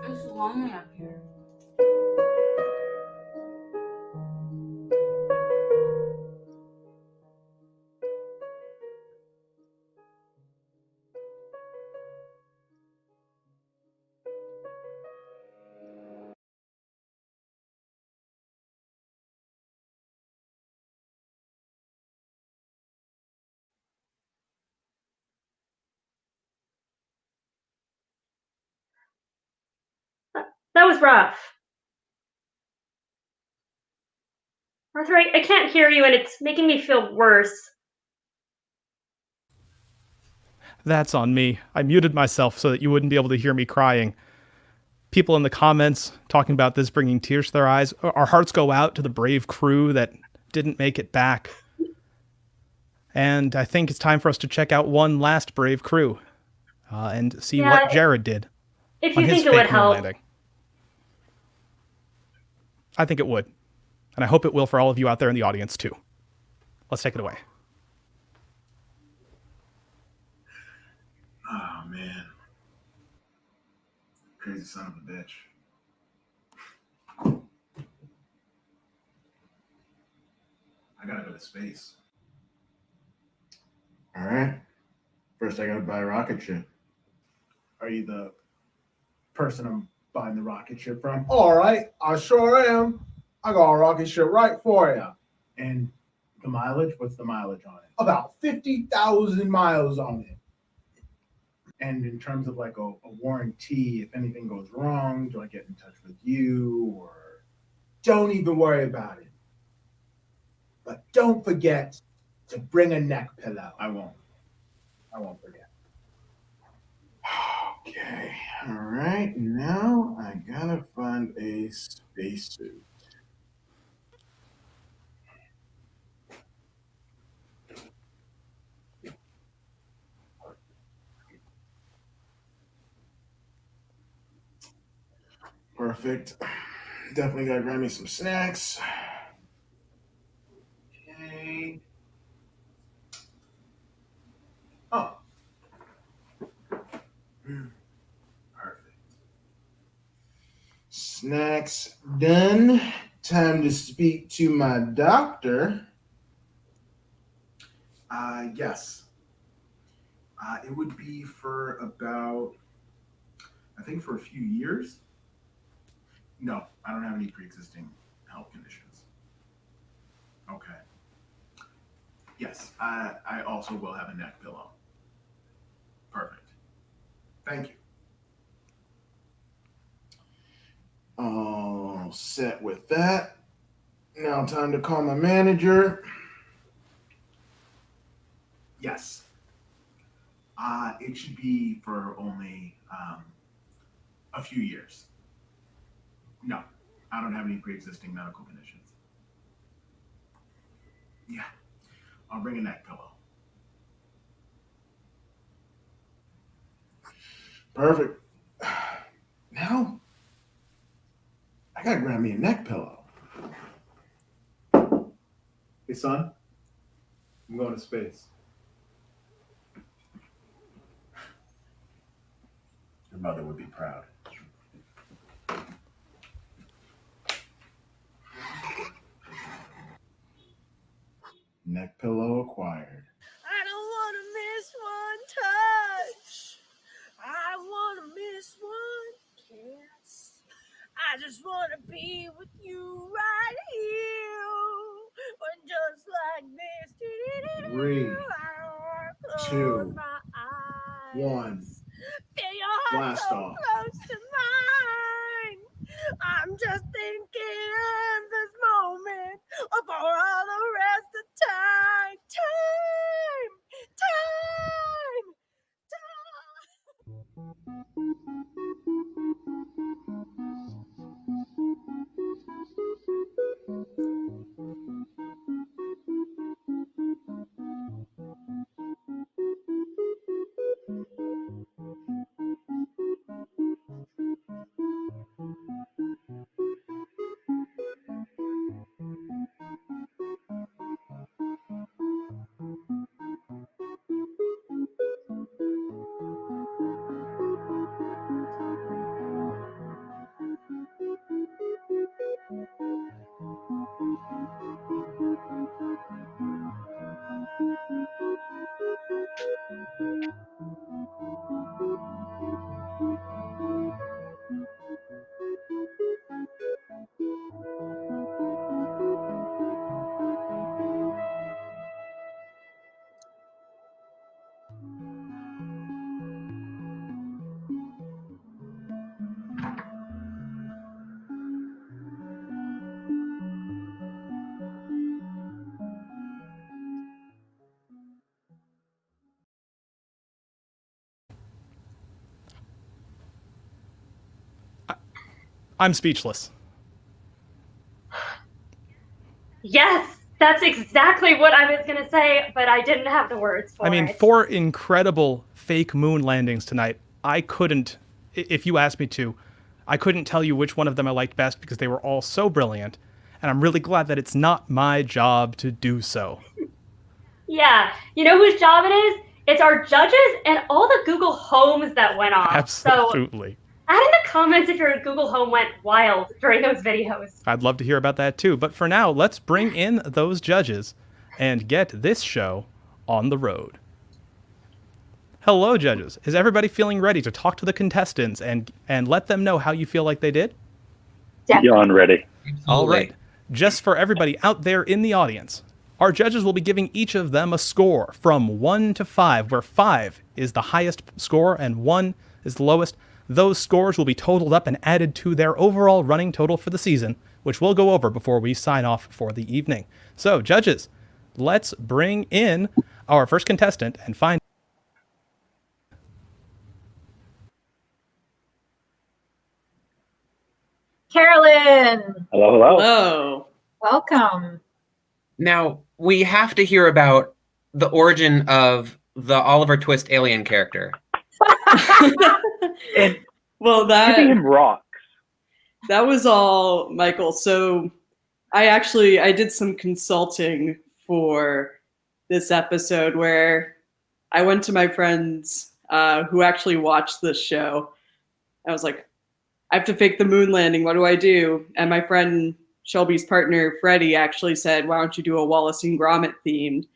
It's lonely up here. That was rough. Arthur, I can't hear you and it's making me feel worse. That's on me. I muted myself so that you wouldn't be able to hear me crying. People in the comments talking about this bringing tears to their eyes. Our hearts go out to the brave crew that didn't make it back. And I think it's time for us to check out one last brave crew and see what Jared did If on you his think it fake would moon help. landing. I think it would. And I hope it will for all of you out there in the audience too. Let's take it away. Oh, man. Crazy son of a bitch. I gotta go to space. All right. First, I gotta buy a rocket ship. Are you the person I'm buying the rocket ship from? All right, I sure am. I got a rocket ship right for you. And the mileage? What's the mileage on it? About 50,000 miles on it. And in terms of like a warranty, if anything goes wrong, do I get in touch with you or don't even worry about it? But don't forget to bring a neck pillow. I won't forget. Okay. All right. Now I gotta find a spacesuit. Perfect. Definitely gotta grab me some snacks. Okay. Oh. Perfect. Snacks done. Time to speak to my doctor. Yes. It would be for about, I think for a few years. No, I don't have any pre-existing health conditions. Okay. Yes, I also will have a neck pillow. Perfect. Thank you. All set with that. Now time to call my manager. Yes. It should be for only a few years. No, I don't have any pre-existing medical conditions. Yeah, I'll bring a neck pillow. Perfect. Now, I gotta grab me a neck pillow. Hey, son, I'm going to space. Your mother would be proud. Neck pillow acquired. I don't want to miss one touch. I want to miss one kiss. I just want to be with you right here. When just like this. 3, I 2, close my eyes. 1. Feel your heart Blast so off. close to mine. I'm just thinking of this moment for all the rest of time. I'm speechless. Yes, that's exactly what I was going to say, but I didn't have the words for I mean, it. 4 incredible fake moon landings tonight. I couldn't, if you asked me to, I couldn't tell you which one of them I liked best because they were all so brilliant. And I'm really glad that it's not my job to do so. Yeah, you know whose job it is? It's our judges and all the Google Homes that went off. Absolutely. So add in the comments if your Google Home went wild during those videos. I'd love to hear about that too. But for now, let's bring in those judges and get this show on the road. Hello, judges. Is everybody feeling ready to talk to the contestants and let them know how you feel like they did? Beyond ready. All right. Just for everybody out there in the audience, our judges will be giving each of them a score from 1 to 5, where 5 is the highest score and 1 is the lowest. Those scores will be totaled up and added to their overall running total for the season, which we'll go over before we sign off for the evening. So, judges, let's bring in our first contestant and find Carolyn. Hello, hello. Hello. Welcome. Now, we have to hear about the origin of the Oliver Twist alien character. Well, Giving him rocks. That was all Michael. So I did some consulting for this episode where I went to my friends who actually watched this show. I was like, I have to fake the moon landing. What do I do? And my friend Shelby's partner, Freddie, actually said, why don't you do a Wallace and Gromit themed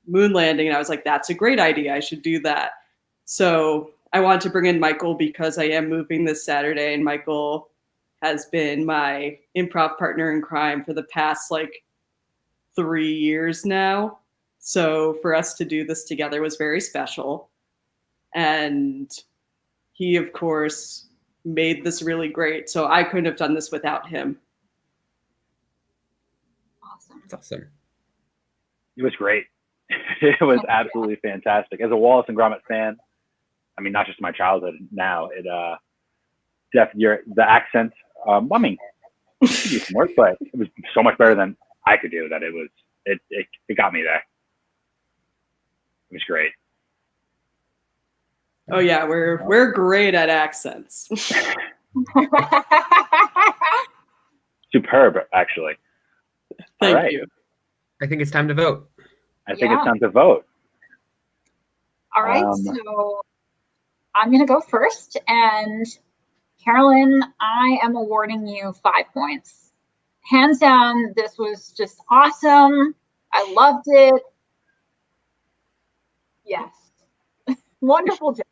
moon landing? And I was like, that's a great idea. I should do that. So I wanted to bring in Michael because I am moving this Saturday, and Michael has been my improv partner in crime for the past 3 years now. So for us to do this together was very special. And he, of course, made this really great. So I couldn't have done this without him. That's awesome. It was great. It was absolutely fantastic. As a Wallace and Gromit fan, not just my childhood now, the accent, do some work, but it was so much better than I could do that it got me there. It was great. Oh yeah, we're great at accents. Superb, actually. Thank All right. you. I think it's time to vote. I think it's time to vote. All right, so I'm going to go first. And Carolyn, I am awarding you 5 points. Hands down, this was just awesome. I loved it. Yes. Wonderful job.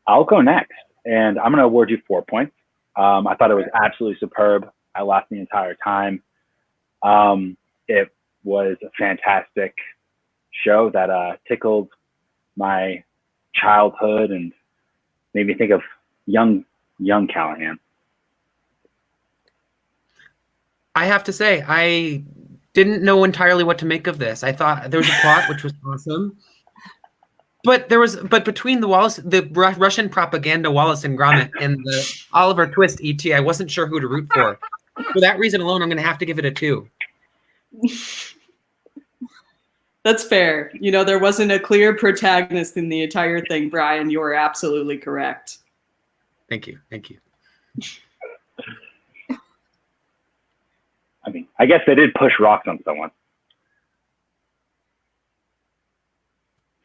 I'll go next, and I'm going to award you 4 points. I thought it was absolutely superb. I laughed the entire time. It was a fantastic show that tickled my childhood and made me think of young Callahan. I have to say, I didn't know entirely what to make of this. I thought there was a plot which was awesome, but between the Russian propaganda Wallace and Gromit and the Oliver Twist ET, I wasn't sure who to root for. For that reason alone, I'm going to have to give it a 2. That's fair. You know, there wasn't a clear protagonist in the entire thing, Brian. You are absolutely correct. Thank you. Thank you. I mean, I guess they did push rocks on someone.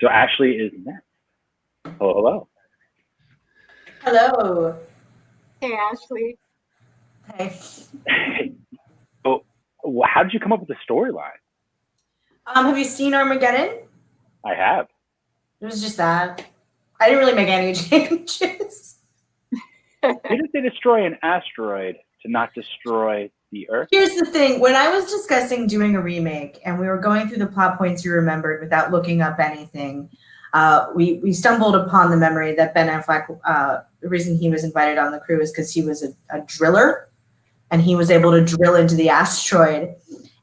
So Ashley is next. Hello. Hello. Hey, Ashley. Hey. So, how did you come up with the storyline? Have you seen Armageddon? I have. It was just that. I didn't really make any changes. Didn't they destroy an asteroid to not destroy the Earth? Here's the thing. When I was discussing doing a remake and we were going through the plot points you remembered without looking up anything, we stumbled upon the memory that Ben Affleck, the reason he was invited on the crew is because he was a driller and he was able to drill into the asteroid.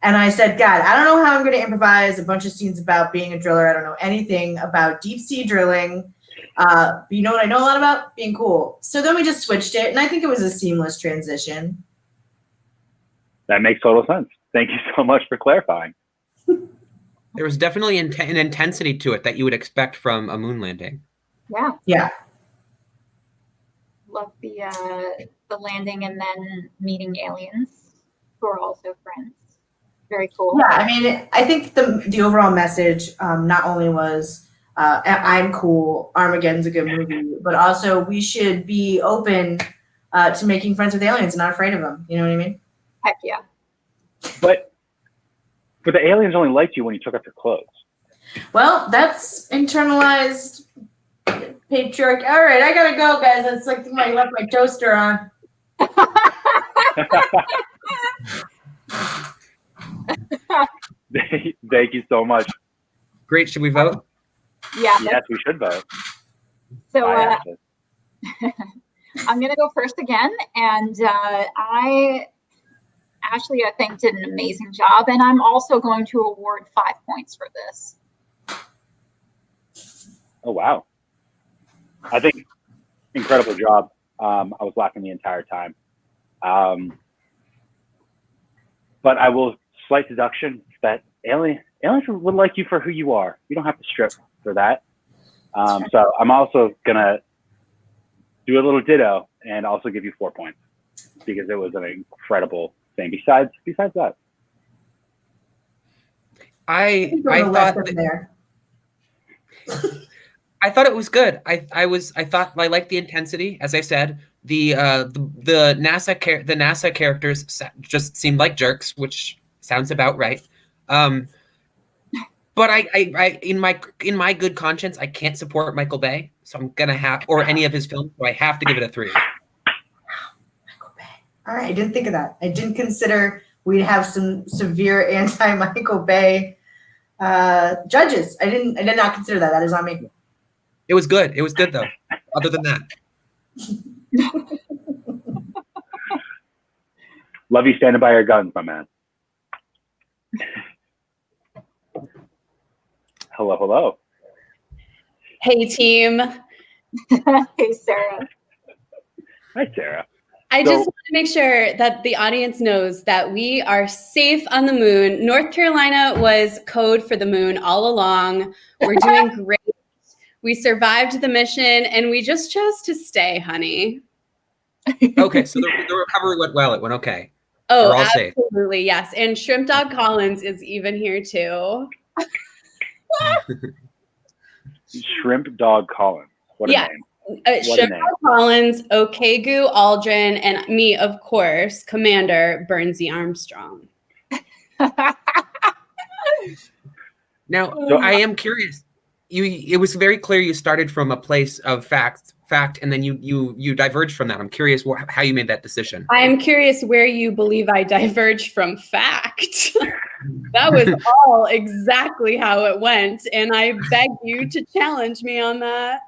And I said, God, I don't know how I'm going to improvise a bunch of scenes about being a driller. I don't know anything about deep sea drilling. But you know what I know a lot about? Being cool. So then we just switched it, and I think it was a seamless transition. That makes total sense. Thank you so much for clarifying. There was definitely an intensity to it that you would expect from a moon landing. Yeah. Yeah. Love the landing and then meeting aliens who are also friends. Very cool. Yeah, I mean, I think the overall message not only was I'm cool, Armageddon's a good movie, but also we should be open to making friends with aliens and not afraid of them. You know what I mean? Heck yeah. But the aliens only liked you when you took off your clothes. Well, that's internalized patriarchy. All right, I gotta go, guys. It's like I left my toaster on. Thank you so much. Great. Should we vote? Yeah. Yes, we should vote. So Bye, Ashley. I'm going to go first again. And Ashley, I think, did an amazing job. And I'm also going to award 5 points for this. Oh, wow. I think incredible job. I was laughing the entire time. But I will slight deduction that aliens would like you for who you are. You don't have to strip for that. So I'm also going to do a little ditto and also give you 4 points because it was an incredible thing. Besides that. I thought it was good. I thought I liked the intensity. As I said, the NASA characters just seemed like jerks, which sounds about right. But I in my good conscience, I can't support Michael Bay, so I'm gonna have or any of his films, so I have to give it a 3. All right, I didn't think of that. I didn't consider we'd have some severe anti-Michael Bay judges. I did not consider that. That is on me. It was good. It was good though. Other than that. Love you standing by your guns, my man. Hello. Hey, team. Hey, Sarah. Hi, Sarah. I So- just want to make sure that the audience knows that we are safe on the moon. North Carolina was code for the moon all along. We're doing great. We survived the mission, and we just chose to stay, honey. Okay, so the recovery went well. It went okay. Oh, We're all safe. absolutely, yes. And Shrimp Dog Collins is even here too. Shrimp Dog Collins. What a Yeah. name. What a Shrimp name. Dog Collins, Okegu Aldrin, and me, of course, Commander Bernsey Armstrong. Now, I am curious. It was very clear you started from a place of fact, and then you diverged from that. I'm curious how you made that decision. I am curious where you believe I diverged from fact. That was all exactly how it went, and I beg you to challenge me on that.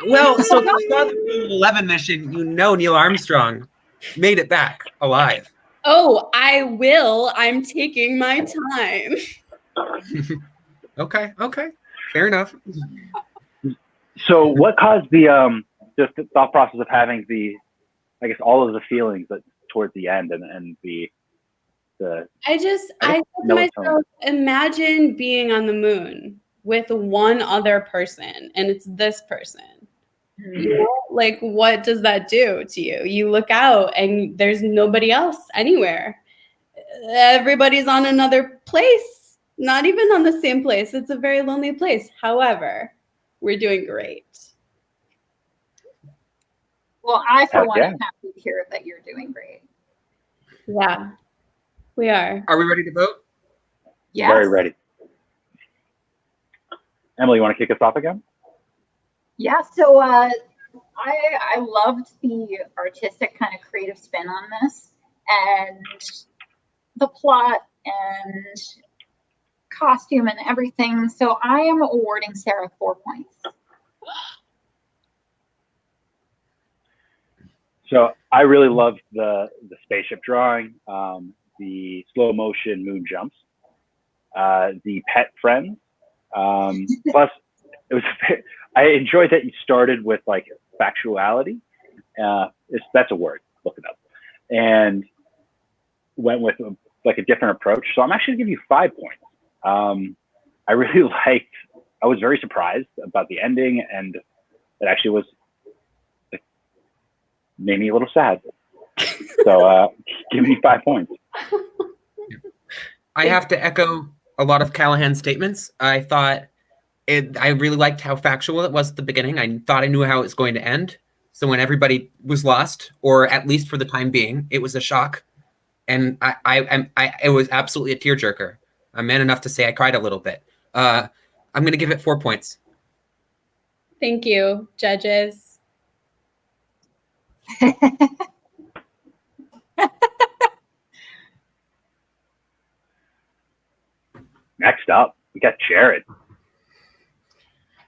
Well, so if you saw the Apollo 11 mission, you know Neil Armstrong made it back alive. Oh, I will. I'm taking my time. Okay, fair enough. So what caused the just the thought process of having I guess all of the feelings that towards the end and the I said to myself, imagine being on the moon with one other person, and it's this person. You know, like, what does that do to you? You look out and there's nobody else anywhere. Everybody's on another place, not even on the same place. It's a very lonely place. However, we're doing great. Well, I, for one, yeah. am happy to hear that you're doing great. Yeah, we are. Are we ready to vote? Yes. Very ready. Emily, you want to kick us off again? Yeah, so I loved the artistic kind of creative spin on this, and the plot and costume and everything. So I am awarding Sarah 4 points. So I really loved the spaceship drawing, the slow motion moon jumps, the pet friends. Plus, it was I enjoyed that you started with like factuality. That's a word. Look it up. And went with like a different approach. So I'm actually gonna give you 5 points. I really liked. I was very surprised about the ending, and it actually was. Made me a little sad. So give me 5 points. I have to echo a lot of Callahan's statements. I thought I really liked how factual it was at the beginning. I thought I knew how it was going to end. So when everybody was lost, or at least for the time being, it was a shock. And it was absolutely a tearjerker. I'm man enough to say I cried a little bit. I'm going to give it 4 points. Thank you, judges. Next up, we got Jared.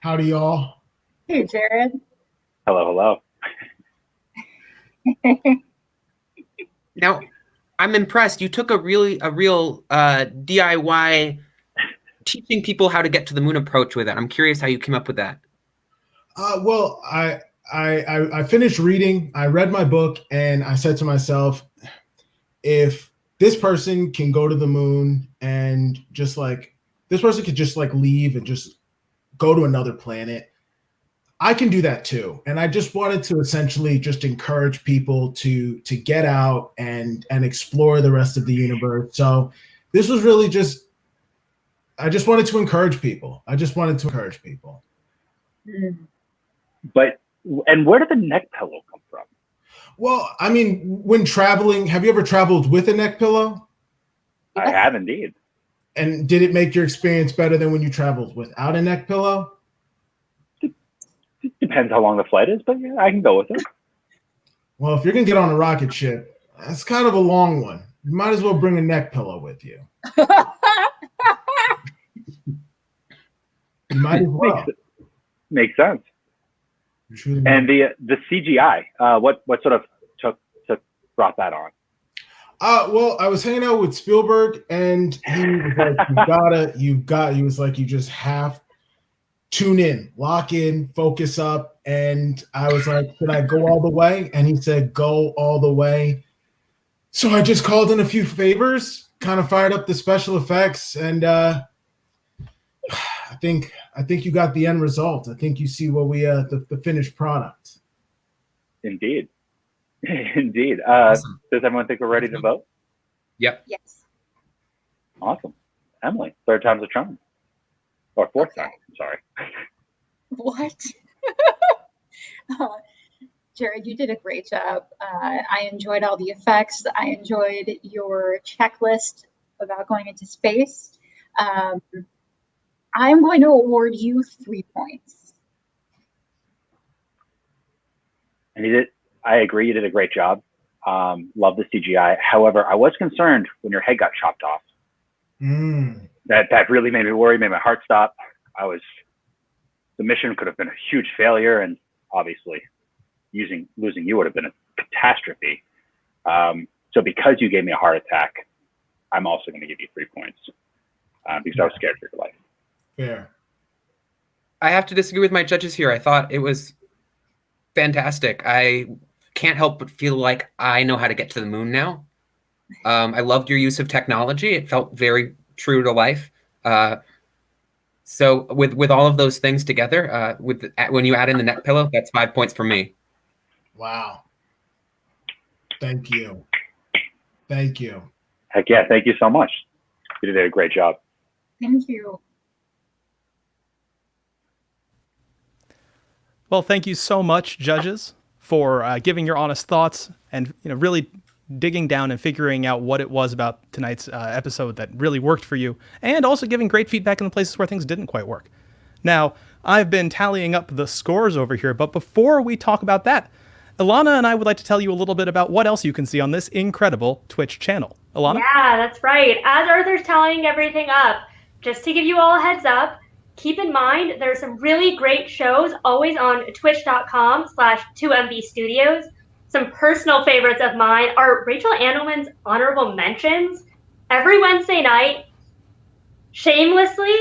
Howdy, y'all. Hey, Jared. Hello. Now, I'm impressed. You took a real DIY teaching people how to get to the moon approach with it. I'm curious how you came up with that. Well, I finished reading. I read my book, and I said to myself, if this person can go to the moon and just like this person could just like leave and just go to another planet, I can do that too. And I just wanted to essentially just encourage people to get out and explore the rest of the universe. So this was really just, I just wanted to encourage people. But, and where did the neck pillow come from? Well, I mean, when traveling, have you ever traveled with a neck pillow? I have indeed. And did it make your experience better than when you traveled without a neck pillow? It depends how long the flight is, but yeah, I can go with it. Well, if you're going to get on a rocket ship, that's kind of a long one. You might as well bring a neck pillow with you. You might as well. Makes sense. And the CGI, what sort of brought that on? Well, I was hanging out with Spielberg, and he was like, you just have tune in, lock in, focus up. and I was like, should I go all the way? And he said, go all the way. So I just called in a few favors, kind of fired up the special effects, and I think you got the end result. I think you see what we the finished product. Indeed. Indeed. Does everyone think we're ready to vote? Yep. Yes. Awesome. Emily, third time's a charm. Or fourth time, I'm sorry. What? Jared, you did a great job. I enjoyed all the effects. I enjoyed your checklist about going into space. I'm going to award you 3 points. And I agree, you did a great job. Love the CGI. However, I was concerned when your head got chopped off. That really made me worry, made my heart stop. The mission could have been a huge failure, and obviously losing you would have been a catastrophe. So because you gave me a heart attack, I'm also going to give you 3 points because I was scared for your life. Fair. I have to disagree with my judges here. I thought it was fantastic. I can't help but feel like I know how to get to the moon now. I loved your use of technology. It felt very true to life. So with all of those things together, when you add in the neck pillow, that's 5 points for me. Wow. Thank you. Thank you. Heck yeah, thank you so much. You did a great job. Thank you. Well, thank you so much, judges, for giving your honest thoughts and really digging down and figuring out what it was about tonight's episode that really worked for you, and also giving great feedback in the places where things didn't quite work. Now, I've been tallying up the scores over here, but before we talk about that, Ilana and I would like to tell you a little bit about what else you can see on this incredible Twitch channel. Ilana? Yeah, that's right. As Arthur's tallying everything up, just to give you all a heads up, keep in mind there's some really great shows always on twitch.com/2MBstudios. Some personal favorites of mine are Rachel Andelman's honorable mentions. Every Wednesday night, shamefully,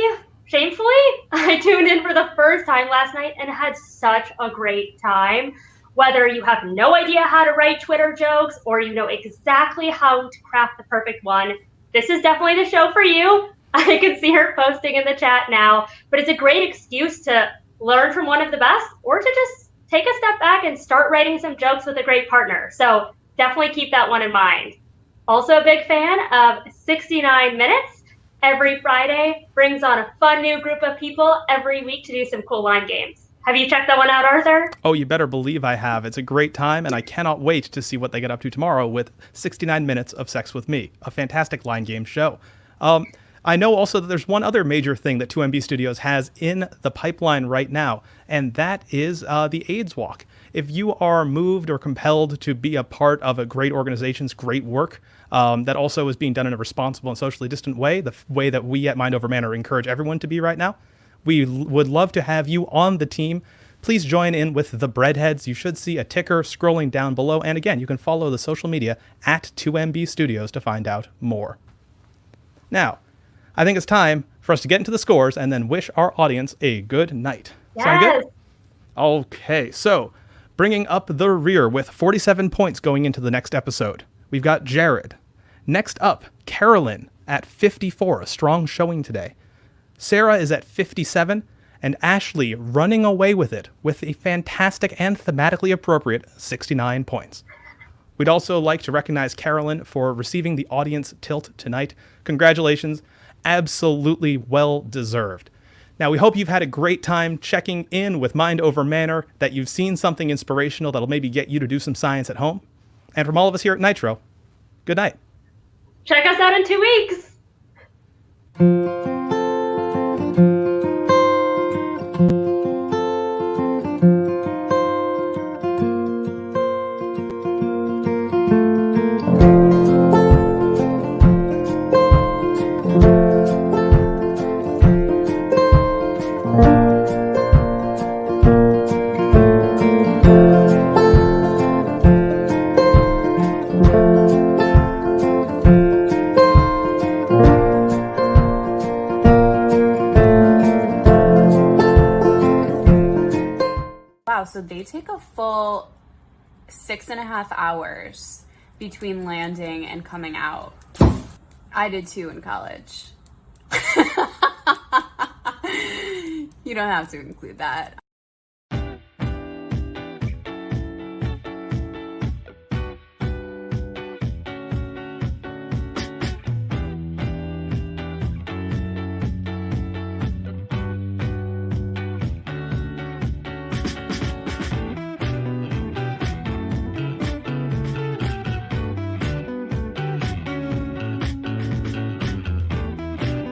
I tuned in for the first time last night and had such a great time. Whether you have no idea how to write Twitter jokes or you know exactly how to craft the perfect one, this is definitely the show for you. I can see her posting in the chat now, but it's a great excuse to learn from one of the best or to just take a step back and start writing some jokes with a great partner. So definitely keep that one in mind. Also a big fan of 69 Minutes. Every Friday brings on a fun new group of people every week to do some cool line games. Have you checked that one out, Arthur? Oh, you better believe I have. It's a great time, and I cannot wait to see what they get up to tomorrow with 69 Minutes of Sex with Me, a fantastic line game show. I know also that there's one other major thing that 2MB Studios has in the pipeline right now, and that is the AIDS Walk. If you are moved or compelled to be a part of a great organization's great work that also is being done in a responsible and socially distant way, the way that we at Mind Over Manor encourage everyone to be right now, we would love to have you on the team. Please join in with the Breadheads. You should see a ticker scrolling down below. And again, you can follow the social media at 2MB Studios to find out more. Now, I think it's time for us to get into the scores and then wish our audience a good night. Yes. Sound good? Okay, so bringing up the rear with 47 points going into the next episode, we've got Jared. Next up, Carolyn at 54, a strong showing today. Sarah is at 57, and Ashley running away with it with a fantastic and thematically appropriate 69 points. We'd also like to recognize Carolyn for receiving the audience tilt tonight. Congratulations, absolutely well deserved. Now, we hope you've had a great time checking in with Mind Over Manor, that you've seen something inspirational that'll maybe get you to do some science at home. And from all of us here at Nitro, good night. Check us out in 2 weeks. take a full 6.5 hours between landing and coming out. I did too in college. You don't have to include that.